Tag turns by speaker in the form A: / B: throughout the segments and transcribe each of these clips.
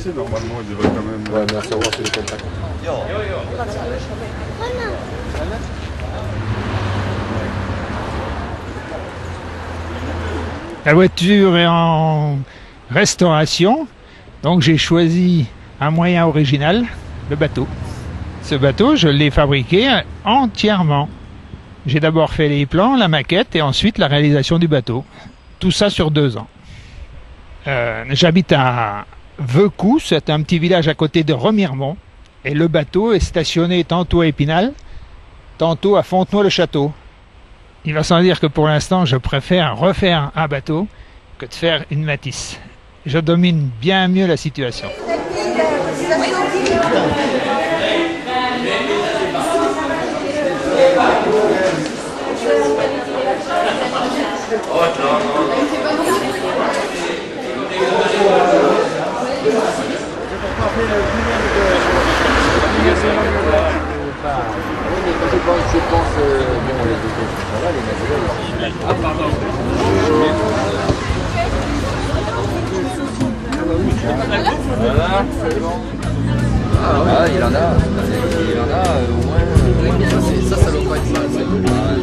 A: passer, normalement, il devrait quand même...
B: Ouais, mais à savoir c'est le contact.
C: La voiture est en restauration, donc j'ai choisi un moyen original, le bateau. Ce bateau, je l'ai fabriqué entièrement. J'ai d'abord fait les plans, la maquette et ensuite la réalisation du bateau. Tout ça sur 2 ans. J'habite à Veucous, c'est un petit village à côté de Remiremont. Et le bateau est stationné tantôt à Épinal, tantôt à Fontenoy-le-Château. Il va sans dire que pour l'instant, je préfère refaire un bateau que de faire une Matisse. Je domine bien mieux la situation.
B: Je pense bon, les autres sont là, les matériels. Ah, pardon. Voilà, c'est bon. Ah, ouais. Ah, il en a. Il en a au moins. Ça doit pas être mal.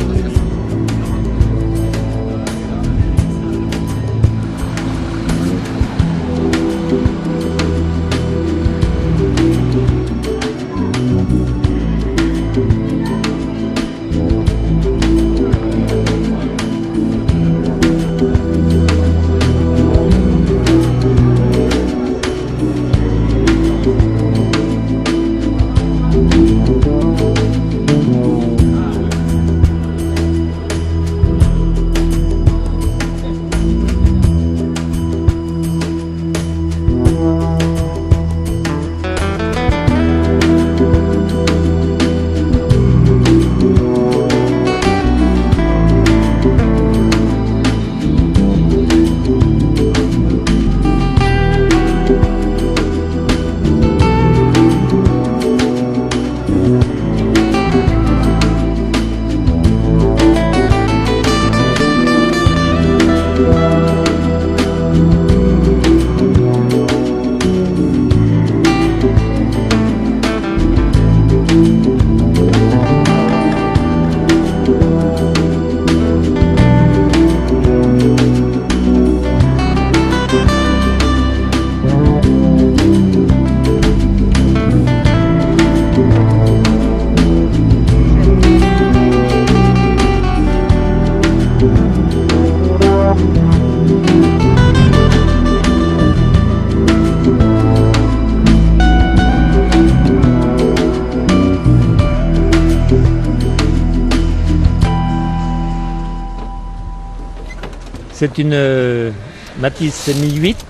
D: C'est une Matisse 1008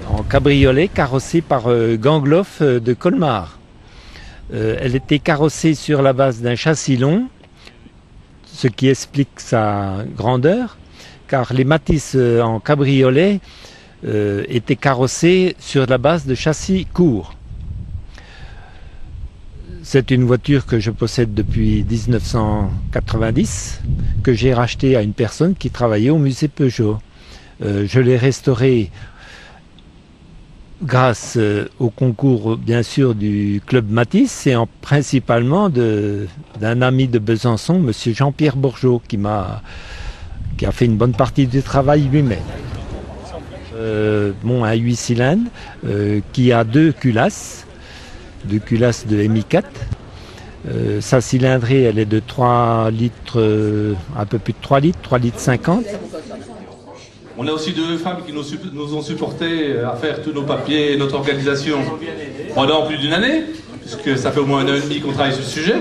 D: en cabriolet carrossée par Gangloff de Colmar. Elle était carrossée sur la base d'un châssis long, ce qui explique sa grandeur, car les Matisse en cabriolet étaient carrossées sur la base de châssis courts. C'est une voiture que je possède depuis 1990, que j'ai rachetée à une personne qui travaillait au musée Peugeot. Je l'ai restaurée grâce au concours, bien sûr, du club Matisse et principalement d'un ami de Besançon, monsieur Jean-Pierre Bourgeot, qui a fait une bonne partie du travail lui-même. Un 8 cylindres qui a deux culasses de MI4. Sa cylindrée, elle est de 3 litres, un peu plus de 3 litres, 3 litres 50.
E: On a aussi 2 femmes qui nous ont supportés à faire tous nos papiers et notre organisation pendant plus d'1 année, puisque ça fait au moins 1 an et demi qu'on travaille sur ce sujet.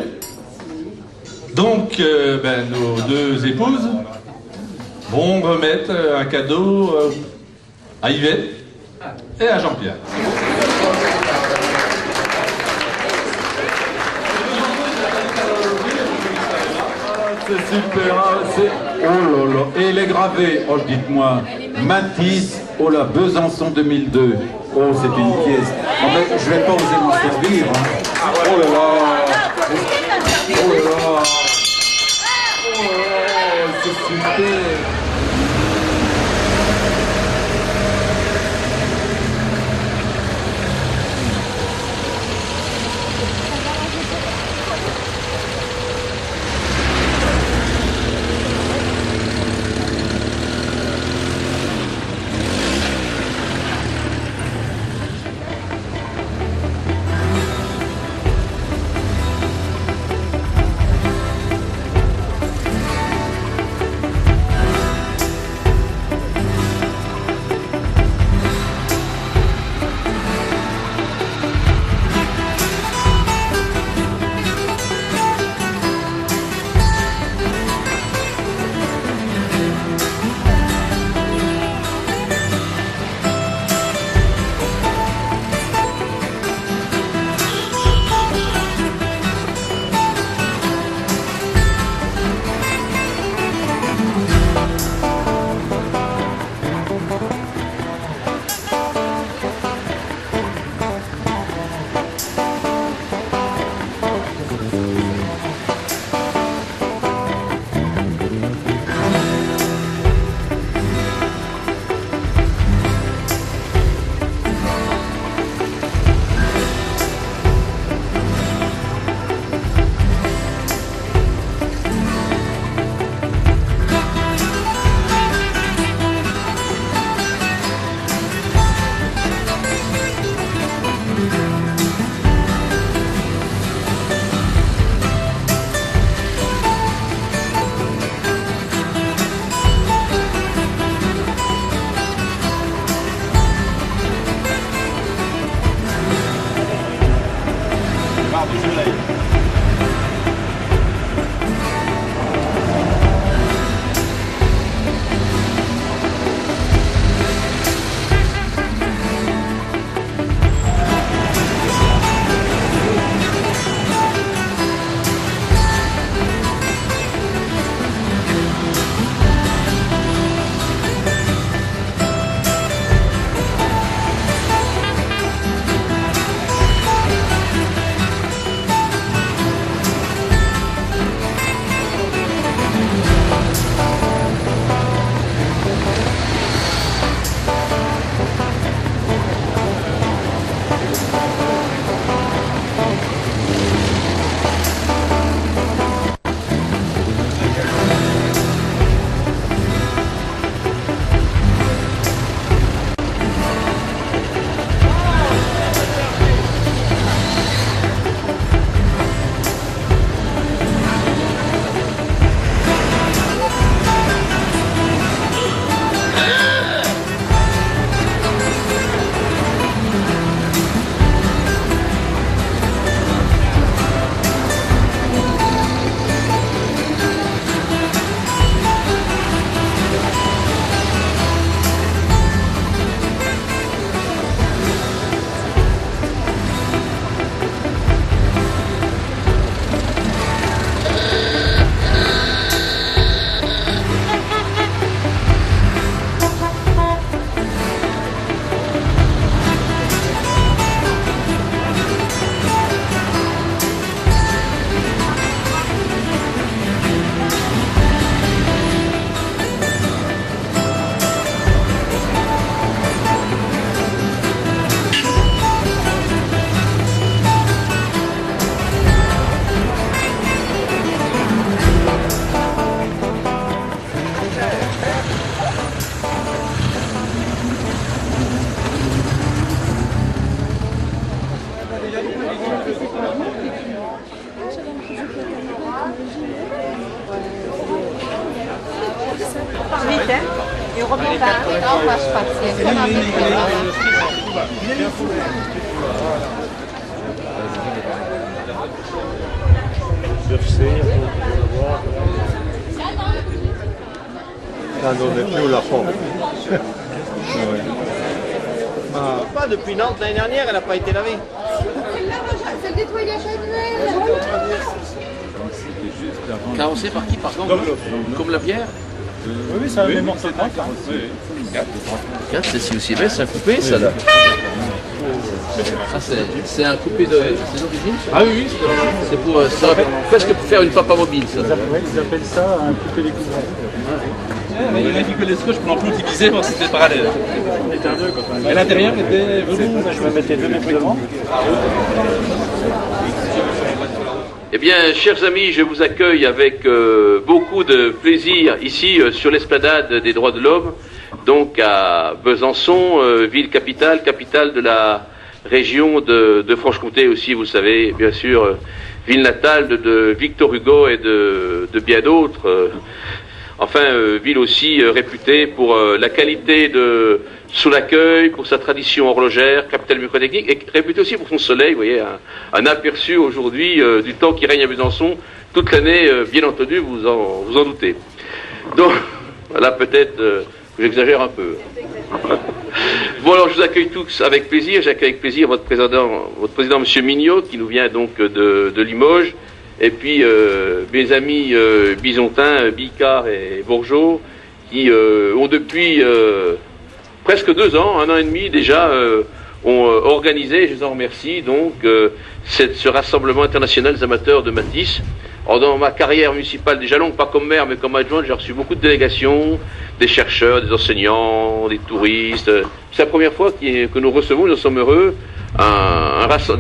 E: Donc, nos 2 épouses vont remettre un cadeau à Yvette et à Jean-Pierre.
F: C'est super, oh là là, et il est gravé, oh dites-moi, Matisse, oh la Besançon 2002, oh c'est une pièce, oh, mais je vais pas oser m'en servir, hein. Oh là là, oh là là, oh c'est super.
A: Vite, hein? Et on revient pas. Non, on marche pas. C'est vraiment vite.
G: Ça n'en est plus la forme.
H: Pas depuis Nantes l'année dernière, elle n'a pas été lavée.
A: C'est le nettoyage annuel.
B: Carrossé par qui? Par Gangloff. Comme la bière?
G: Oui, c'est un même morceau de
B: Regarde, c'est aussi bien, c'est un coupé ça là. Ça c'est un coupé de ses origines ça?
G: Ah oui,
B: c'est pour ça va presque pour faire une papa mobile ça.
G: ils appellent ça un coupé découvert.
E: Il y en a qui connaissent que je peux en plus utiliser parce que c'était parallèle. Et l'intérieur était velours.
G: Je vais mettre les 2 mètres devant.
I: Eh bien, chers amis, je vous accueille avec beaucoup de plaisir ici sur l'esplanade des droits de l'homme, donc à Besançon, ville capitale de la région de Franche-Comté aussi, vous savez, bien sûr, ville natale de Victor Hugo et de bien d'autres. Ville aussi réputée pour la qualité de son accueil, pour sa tradition horlogère, capitale microtechnique, et réputée aussi pour son soleil. Vous voyez, un aperçu aujourd'hui du temps qui règne à Besançon toute l'année, bien entendu, vous en doutez. Donc, là peut-être j'exagère un peu. Bon, alors je vous accueille tous avec plaisir. J'accueille avec plaisir votre président Monsieur Mignot, qui nous vient donc de Limoges. Et puis mes amis bisontins, Bicard et Bourgeot, qui ont depuis presque 2 ans, 1 an et demi déjà, ont organisé, je les en remercie, donc ce rassemblement international des amateurs de Matisse. Alors, dans ma carrière municipale déjà longue, pas comme maire mais comme adjoint, j'ai reçu beaucoup de délégations, des chercheurs, des enseignants, des touristes. C'est la première fois que nous recevons, nous sommes heureux,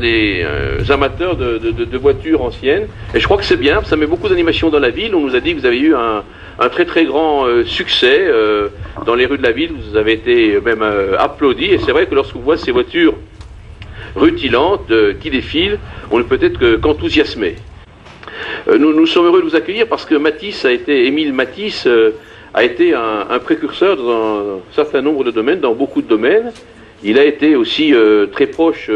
I: des amateurs de voitures anciennes. Et je crois que c'est bien, ça met beaucoup d'animation dans la ville. On nous a dit que vous avez eu un très très grand succès dans les rues de la ville. Vous avez été même applaudis. Et c'est vrai que lorsqu'on voit ces voitures rutilantes qui défilent, on ne peut être qu'enthousiasmé. Nous sommes heureux de vous accueillir parce que Émile Matisse a été un précurseur dans un certain nombre de domaines, dans beaucoup de domaines. Il a été aussi très proche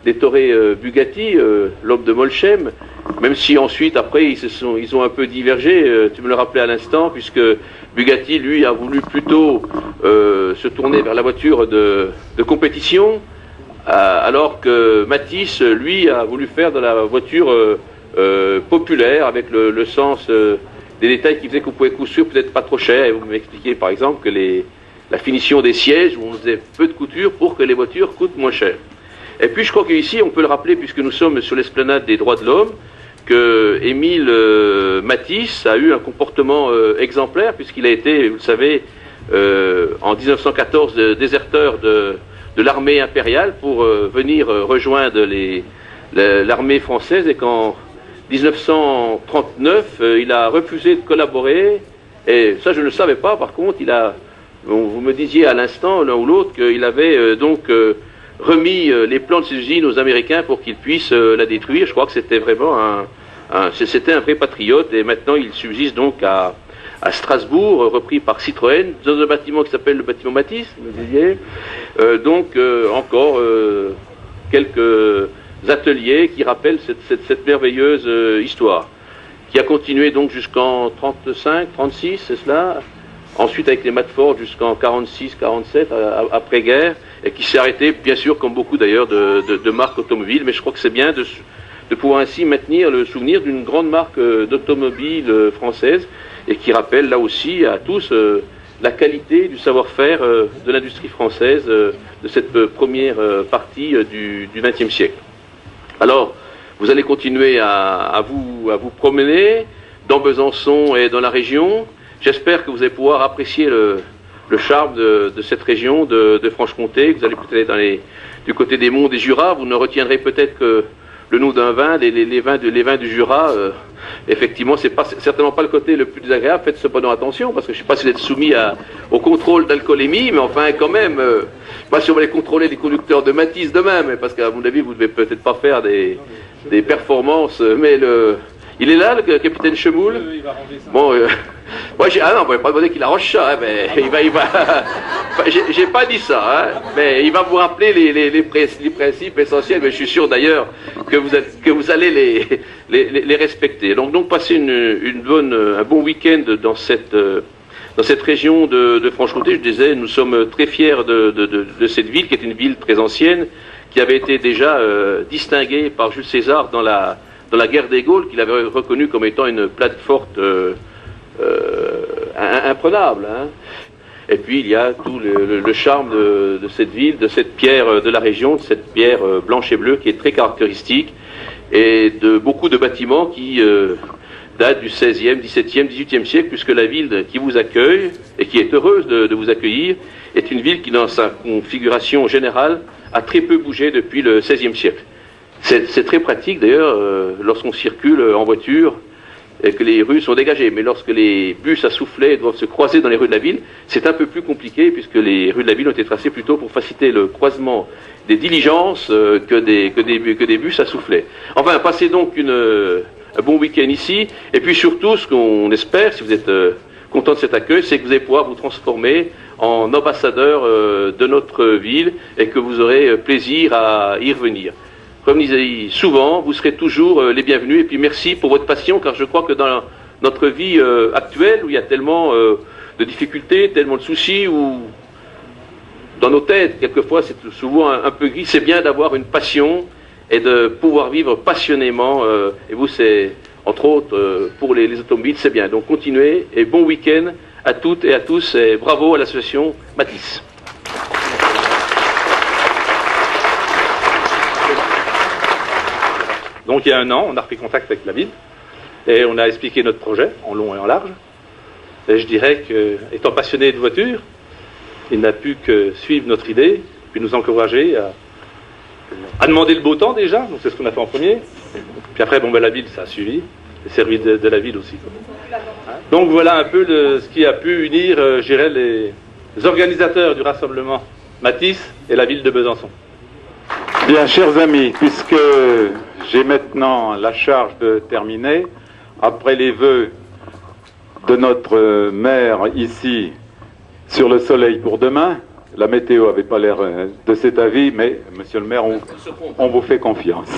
I: Bugatti, l'homme de Molsheim, même si ensuite, après, ils ont un peu divergé, tu me le rappelais à l'instant, puisque Bugatti, lui, a voulu plutôt se tourner vers la voiture de compétition, alors que Matisse, lui, a voulu faire de la voiture populaire, avec le sens des détails qui faisaient qu'on pouvait couture peut-être pas trop cher. Et vous m'expliquez par exemple que la finition des sièges, où on faisait peu de couture pour que les voitures coûtent moins cher. Et puis je crois qu'ici, on peut le rappeler, puisque nous sommes sur l'esplanade des droits de l'homme, que Émile Matisse a eu un comportement exemplaire, puisqu'il a été, vous le savez, en 1914 déserteur de l'armée impériale pour venir rejoindre l'armée française, et qu'en 1939, il a refusé de collaborer, et ça je ne le savais pas. Par contre, vous me disiez à l'instant, l'un ou l'autre, qu'il avait remis les plans de ces usines aux Américains pour qu'ils puissent la détruire. Je crois que c'était vraiment c'était un vrai patriote, et maintenant il subsiste donc à Strasbourg, repris par Citroën, dans un bâtiment qui s'appelle le bâtiment Matisse, vous me disiez. Encore quelques ateliers qui rappellent cette merveilleuse histoire, qui a continué donc jusqu'en 35, 36, c'est cela, ensuite avec les Matford jusqu'en 46, 47, après-guerre, et qui s'est arrêté, bien sûr, comme beaucoup d'ailleurs de marques automobiles, mais je crois que c'est bien de pouvoir ainsi maintenir le souvenir d'une grande marque d'automobile française, et qui rappelle là aussi à tous la qualité du savoir-faire de l'industrie française de cette première partie du XXe siècle. Alors, vous allez continuer à vous promener dans Besançon et dans la région. J'espère que vous allez pouvoir apprécier le charme de cette région de Franche-Comté. Vous allez peut-être aller du côté des monts des Jura. Vous ne retiendrez peut-être que le nom d'un vin, les vins du Jura. Effectivement, c'est certainement pas le côté le plus désagréable. Faites cependant attention, parce que je ne sais pas si vous êtes soumis au contrôle d'alcoolémie, mais enfin quand même, pas si on va les contrôler les conducteurs de Matisse demain, mais parce qu'à mon avis, vous ne devez peut-être pas faire des performances, mais il est là, le capitaine Chemoul. Bon, moi non, vous ne pouvez pas demander qu'il arrange ça, hein, mais il va j'ai pas dit ça, hein, mais il va vous rappeler les principes essentiels, mais je suis sûr d'ailleurs que vous allez les respecter. Donc passez un bon week-end dans cette région de Franche-Comté. Je disais, nous sommes très fiers de cette ville, qui est une ville très ancienne, qui avait été déjà distinguée par Jules César dans la guerre des Gaules, qu'il avait reconnue comme étant une plaque forte imprenable. Hein. Et puis il y a tout le charme de cette ville, de cette pierre de la région, de cette pierre blanche et bleue qui est très caractéristique, et de beaucoup de bâtiments qui datent du XVIe, XVIIe, XVIIIe siècle, puisque la ville qui vous accueille, et qui est heureuse de vous accueillir, est une ville qui, dans sa configuration générale, a très peu bougé depuis le XVIe siècle. C'est très pratique d'ailleurs lorsqu'on circule en voiture et que les rues sont dégagées. Mais lorsque les bus à soufflet doivent se croiser dans les rues de la ville, c'est un peu plus compliqué, puisque les rues de la ville ont été tracées plutôt pour faciliter le croisement des diligences que des bus à soufflet. Enfin, passez donc un bon week-end ici, et puis surtout, ce qu'on espère, si vous êtes content de cet accueil, c'est que vous allez pouvoir vous transformer en ambassadeur de notre ville, et que vous aurez plaisir à y revenir. Comme je disais souvent, vous serez toujours les bienvenus, et puis merci pour votre passion, car je crois que dans notre vie actuelle, où il y a tellement de difficultés, tellement de soucis, où dans nos têtes, quelquefois c'est souvent un peu gris, c'est bien d'avoir une passion et de pouvoir vivre passionnément, et vous c'est, entre autres, pour les automobiles, c'est bien. Donc continuez, et bon week-end à toutes et à tous, et bravo à l'association Matisse. Donc il y a un an, on a repris contact avec la ville et on a expliqué notre projet en long et en large. Et je dirais que, étant passionné de voitures, il n'a pu que suivre notre idée, puis nous encourager à demander le beau temps déjà, donc c'est ce qu'on a fait en premier. Puis après, la ville, ça a suivi, les services de la ville aussi. Donc voilà un peu ce qui a pu unir, je dirais, les organisateurs du rassemblement Matisse et la ville de Besançon.
F: Bien, chers amis, puisque j'ai maintenant la charge de terminer, après les vœux de notre maire ici sur le soleil pour demain, La météo n'avait pas l'air de cet avis, mais monsieur le maire, on vous fait confiance.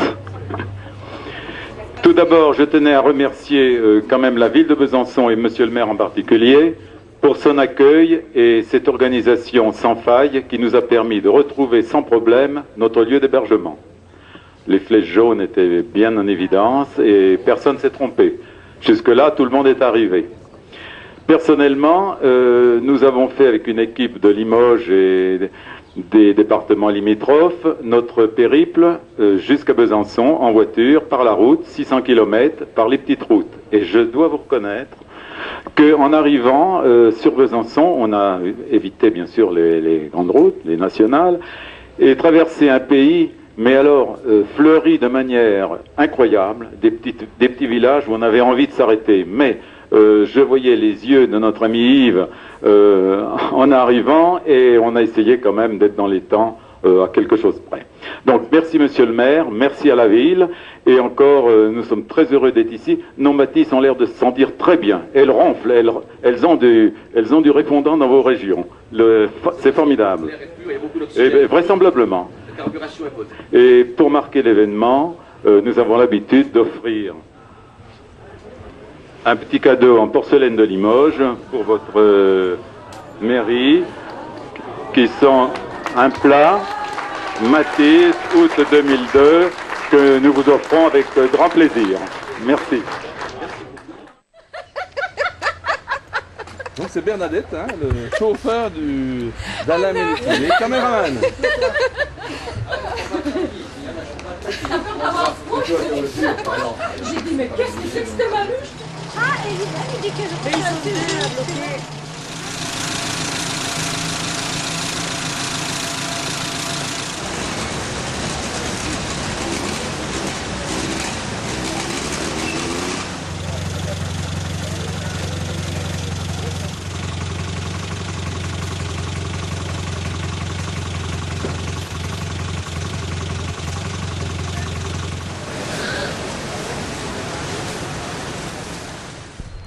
F: Tout d'abord, je tenais à remercier quand même la ville de Besançon et monsieur le maire en particulier pour son accueil et cette organisation sans faille qui nous a permis de retrouver sans problème notre lieu d'hébergement. Les flèches jaunes étaient bien en évidence et personne ne s'est trompé. Jusque-là, tout le monde est arrivé. Personnellement, nous avons fait avec une équipe de Limoges et des départements limitrophes notre périple jusqu'à Besançon en voiture, par la route, 600 km, par les petites routes. Et je dois vous reconnaître qu'en arrivant sur Besançon, on a évité bien sûr les grandes routes, les nationales, et traversé un pays, mais alors fleuri de manière incroyable, des petits villages où on avait envie de s'arrêter. Mais je voyais les yeux de notre ami Yves en arrivant et on a essayé quand même d'être dans les temps à quelque chose près. Donc merci monsieur le maire, merci à la ville et encore nous sommes très heureux d'être ici. Nos Matisse ont l'air de se sentir très bien. Elles ronflent, elles ont du répondant dans vos régions. C'est formidable. Et vraisemblablement.
I: La carburation est bonne.
F: Et pour marquer l'événement, nous avons l'habitude d'offrir un petit cadeau en porcelaine de Limoges pour votre mairie, qui sont un plat Matisse août 2002 que nous vous offrons avec grand plaisir. Merci.
B: Donc c'est Bernadette, hein, le chauffeur d'Alain Ménétier, les caméramans.
A: J'ai dit, mais qu'est-ce que c'est que cette maluche? Ah, il dit que je peux bloquer.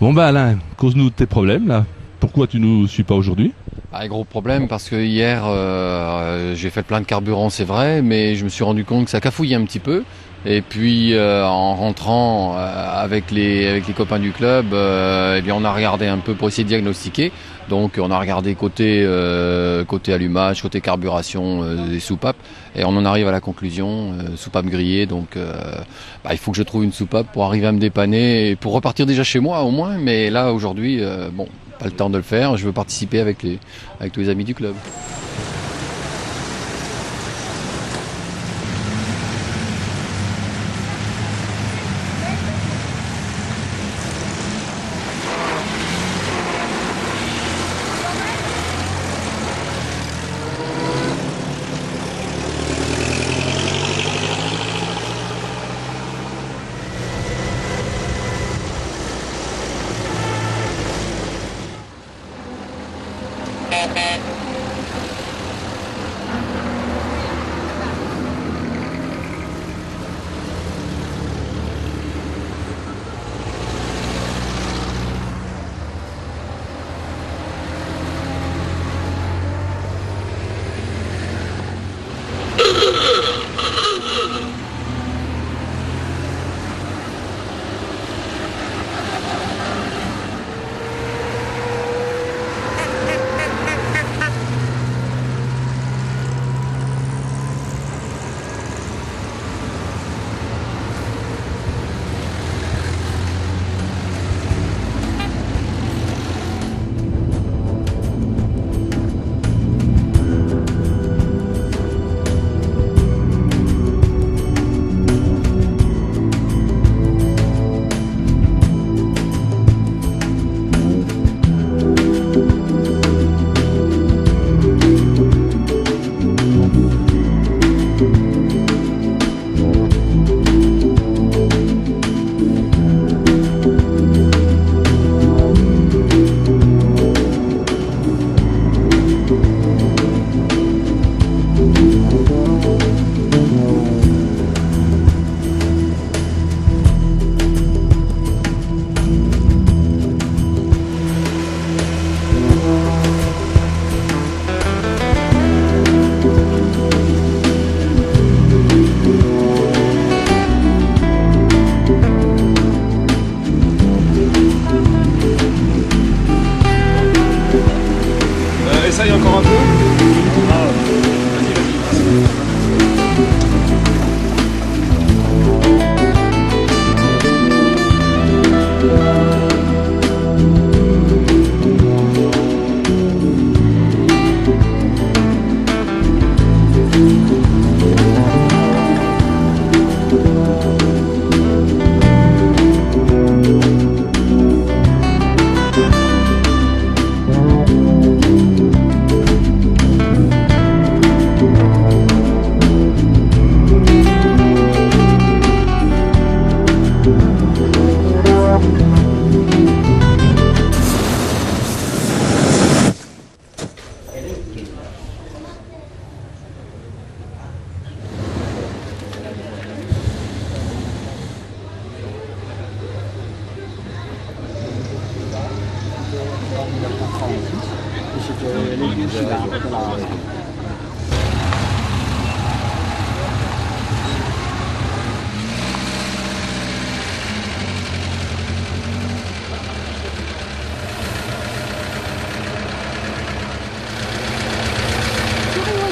E: Bon bah Alain, cause-nous de tes problèmes là. Pourquoi tu nous suis pas aujourd'hui?
J: Gros problème parce que hier j'ai fait le plein de carburant, c'est vrai, mais je me suis rendu compte que ça cafouillait un petit peu. Et puis en rentrant avec les copains du club, eh bien on a regardé un peu pour essayer de diagnostiquer. Donc on a regardé côté allumage, côté carburation des soupapes, et on en arrive à la conclusion soupape grillée. Donc il faut que je trouve une soupape pour arriver à me dépanner et pour repartir déjà chez moi au moins. Mais là aujourd'hui, pas le temps de le faire. Je veux participer avec tous les amis du club.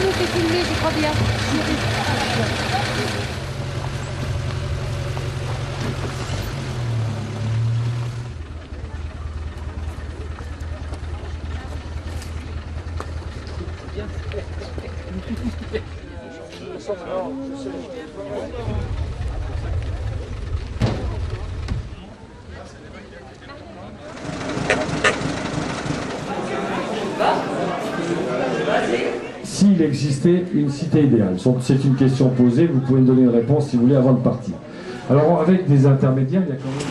A: nous fait filmer, je crois bien.
K: S'il existait une cité idéale, c'est une question posée, vous pouvez me donner une réponse si vous voulez avant de partir. Alors avec des intermédiaires, il y a quand même...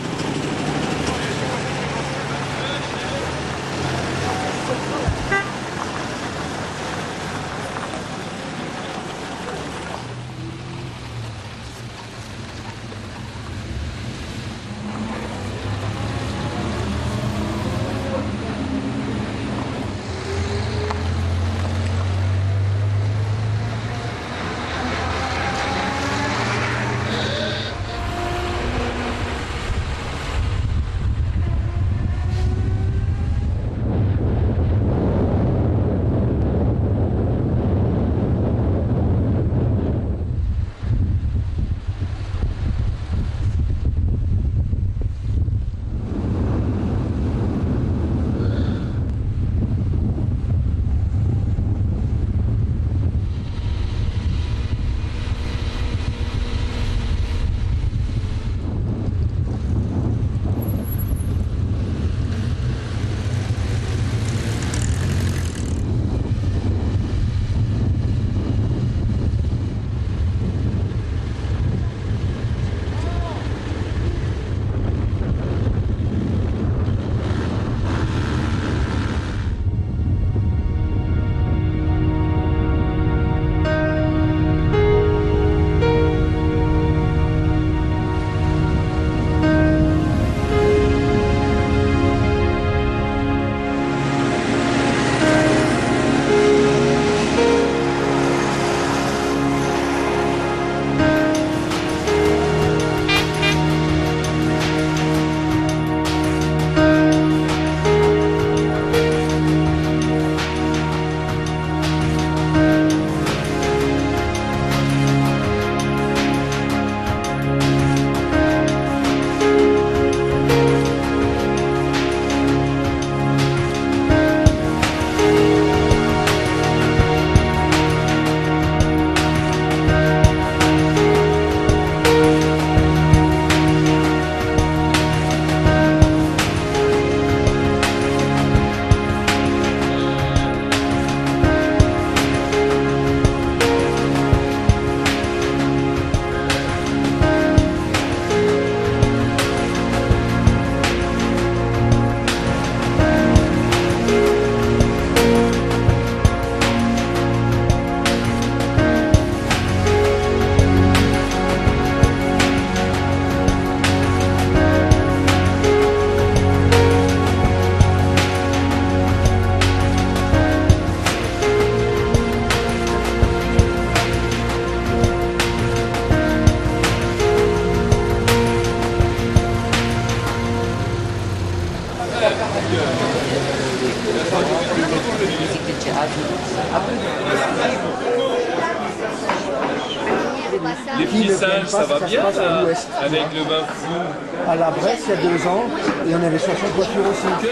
L: Les petits singes, ça va bien là, avec le bain fou?
M: À la Bresse, il y a 2 ans, et on avait 60 voitures aussi.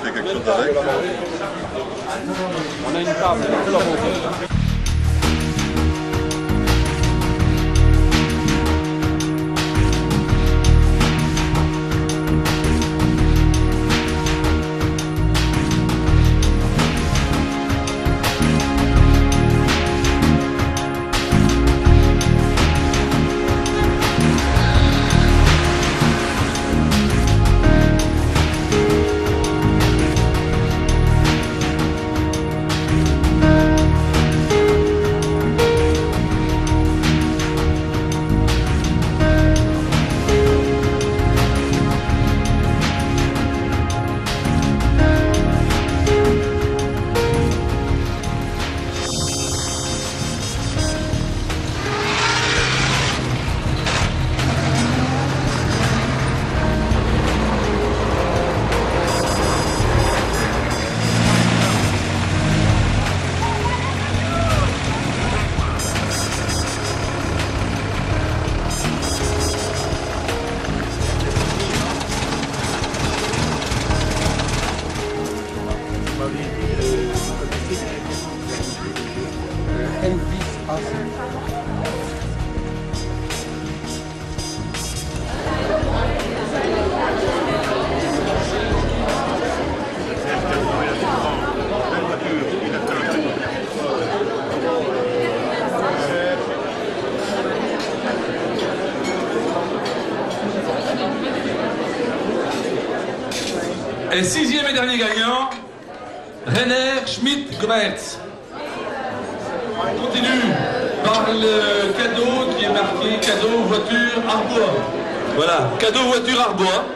L: C'est quelque chose avec. On a une table, on peut la monter.
E: Et 6e et dernier gagnant, Rainer Schmidt-Gomertz. On continue par le cadeau qui est marqué cadeau voiture Arbois. Voilà, cadeau voiture Arbois.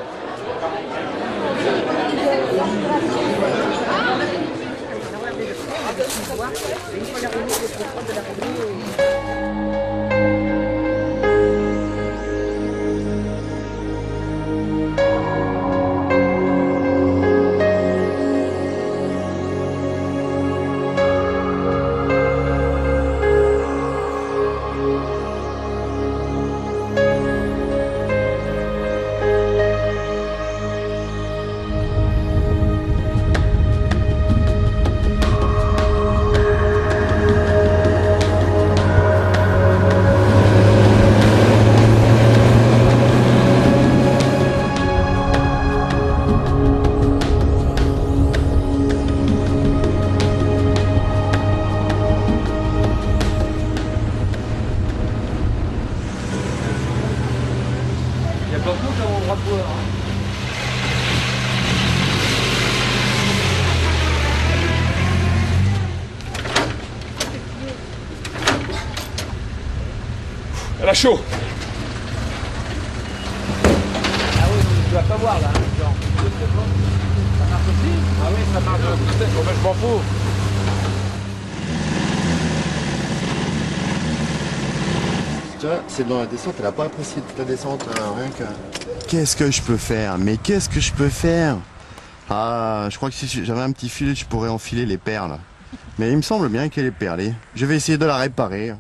L: Elle a chaud.
H: Ah oui, tu dois pas voir là. Genre. Ça marche aussi? Ah oui, ça marche. Bon, ben, je m'en fous.
N: Tu vois, c'est dans la descente, elle a pas apprécié toute la descente, rien que... Qu'est-ce que je peux faire? Mais qu'est-ce que je peux faire? Ah, je crois que si j'avais un petit fil, je pourrais enfiler les perles. Mais il me semble bien qu'elle est perlée. Je vais essayer de la réparer.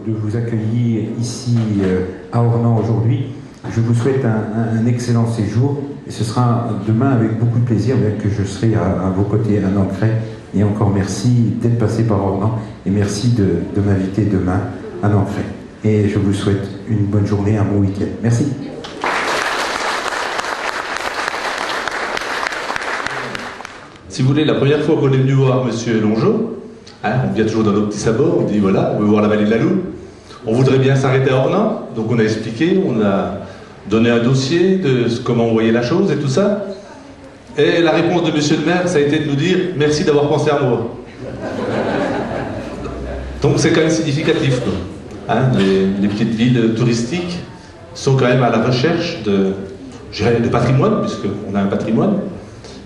O: De vous accueillir ici à Ornans aujourd'hui. Je vous souhaite un excellent séjour et ce sera demain avec beaucoup de plaisir bien que je serai à vos côtés à Nancray. Et encore merci d'être passé par Ornans et merci de m'inviter demain à Nancray. Et je vous souhaite une bonne journée, un bon week-end. Merci.
E: Si vous voulez, la première fois qu'on est venu voir Monsieur Longeau, hein, on vient toujours dans nos petits sabots, on dit voilà, on veut voir la vallée de la Loue. On voudrait bien s'arrêter à Ornans, donc on a expliqué, on a donné un dossier de comment on voyait la chose et tout ça. Et la réponse de Monsieur le maire, ça a été de nous dire merci d'avoir pensé à moi. Donc c'est quand même significatif, quoi. Hein, les petites villes touristiques sont quand même à la recherche de patrimoine, puisqu'on a un patrimoine.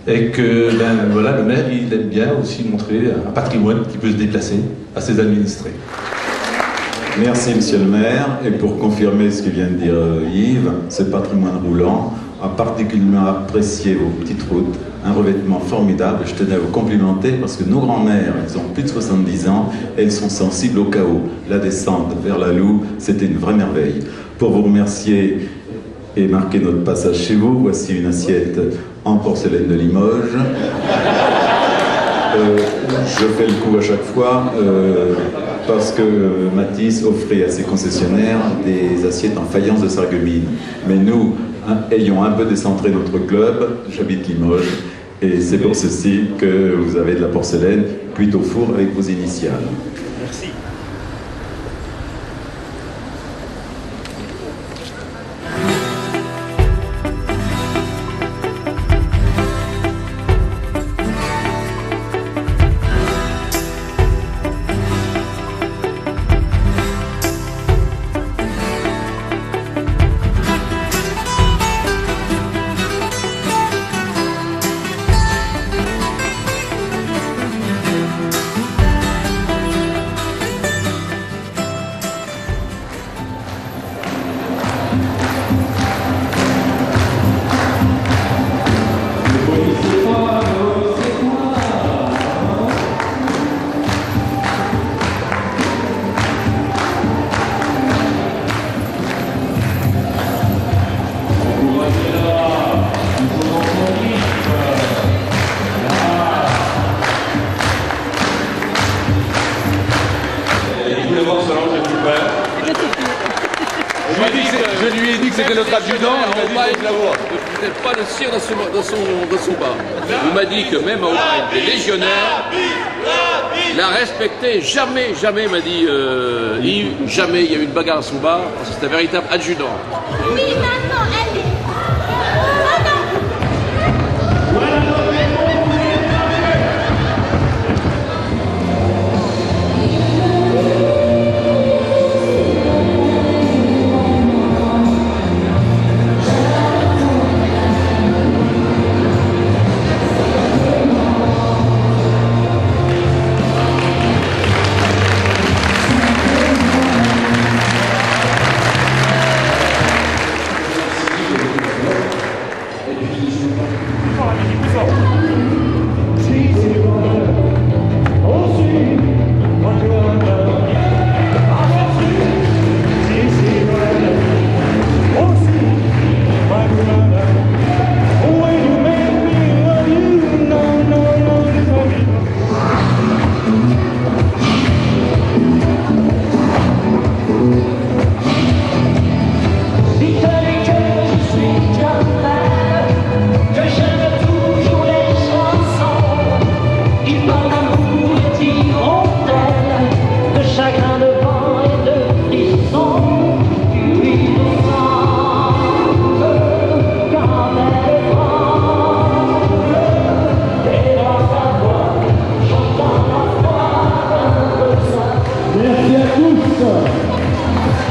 E: Et que ben, voilà, le maire, il aime bien aussi montrer un patrimoine qui peut se déplacer à ses administrés.
F: Merci Monsieur le maire, et pour confirmer ce que vient de dire Yves, ce patrimoine roulant a particulièrement apprécié vos petites routes, un revêtement formidable. Je tenais à vous complimenter parce que nos grands-mères, ils ont plus de 70 ans et elles sont sensibles au chaos. La descente vers la Loue, c'était une vraie merveille. Pour vous remercier et marquer notre passage chez vous, voici une assiette en porcelaine de Limoges. Je fais le coup à chaque fois parce que Matisse offrait à ses concessionnaires des assiettes en faïence de Sarreguemines. Mais nous, ayons un peu décentré notre club, j'habite Limoges, et c'est pour ceci que vous avez de la porcelaine cuite au four avec vos initiales.
E: Merci. c'était notre adjudant, il m'a dit
I: vous n'êtes pas le sire dans son bar. Il m'a dit que même au bain des légionnaires, il a respecté, jamais, il m'a dit, Yves, jamais il y a eu une bagarre à son bar, parce que c'est un véritable adjudant.
A: Oui, maintenant, elle est...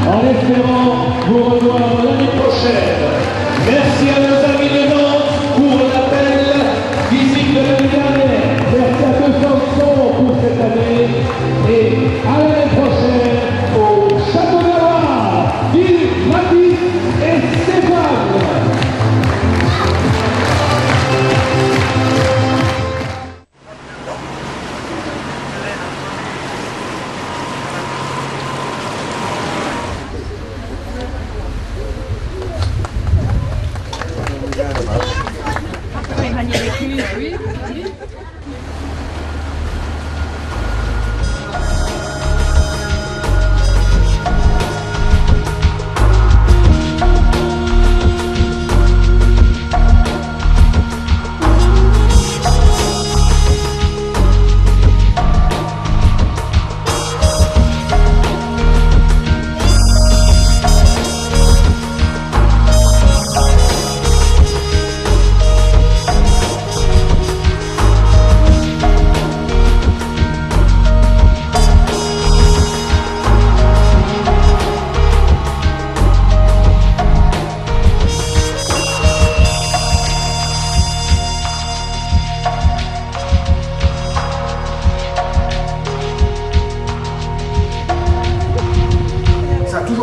P: en espérant vous revoir l'année prochaine. Merci à nos amis de Nantes pour la belle visite de l'année dernière. Merci à Besançon pour cette année. Et à l'année prochaine au Château de Loire, Yves, Mathis et Stéphane.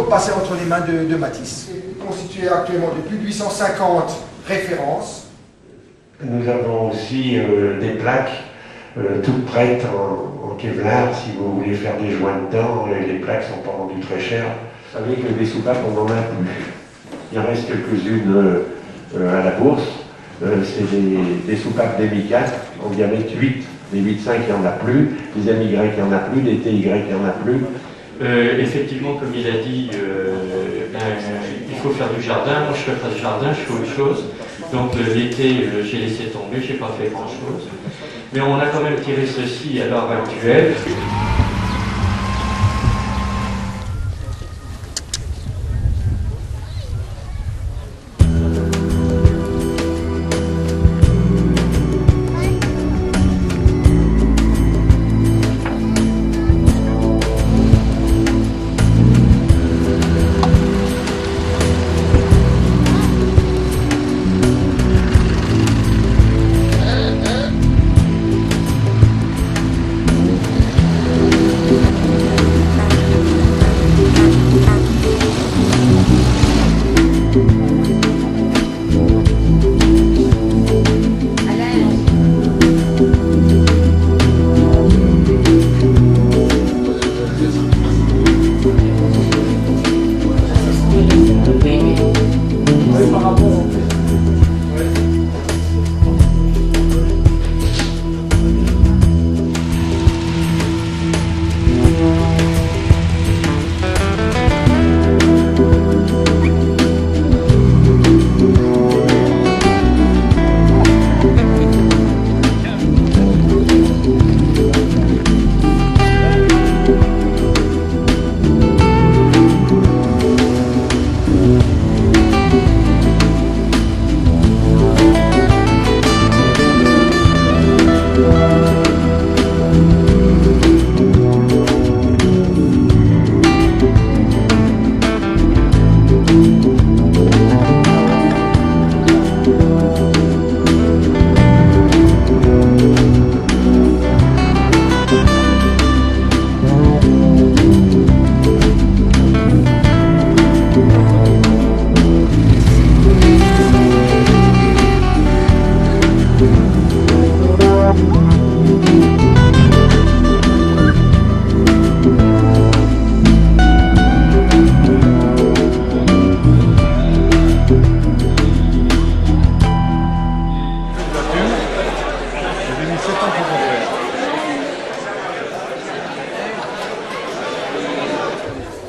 M: Passé entre les mains de Matisse. Constitué actuellement de plus de 850 références.
Q: Nous avons aussi des plaques toutes prêtes en Kevlar si vous voulez faire des joints dedans. Les plaques ne sont pas vendues très cher. Vous savez que des soupapes, on n'en a plus. Il en reste quelques-unes à la bourse. C'est des soupapes d'Emi4 en diamètre 8. Les 8.5, il n'y en a plus. Les MY, il n'y en a plus. Les TY, il n'y en a plus.
R: Effectivement, comme il a dit, il faut faire du jardin. Moi, je fais pas de jardin, je fais autre chose. Donc l'été, j'ai laissé tomber, j'ai pas fait grand-chose. Mais on a quand même tiré ceci à l'heure actuelle.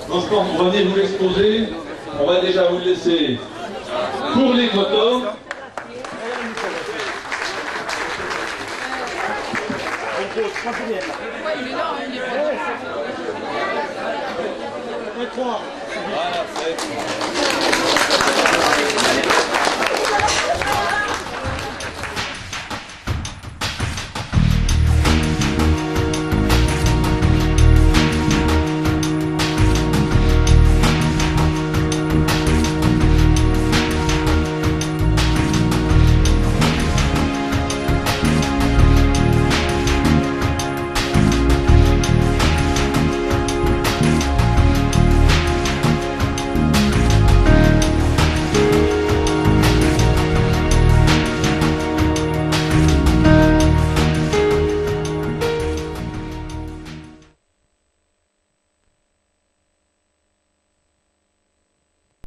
E: Franchement, vous venez vous l'exposer. On va déjà vous le laisser pour les photos. Voilà,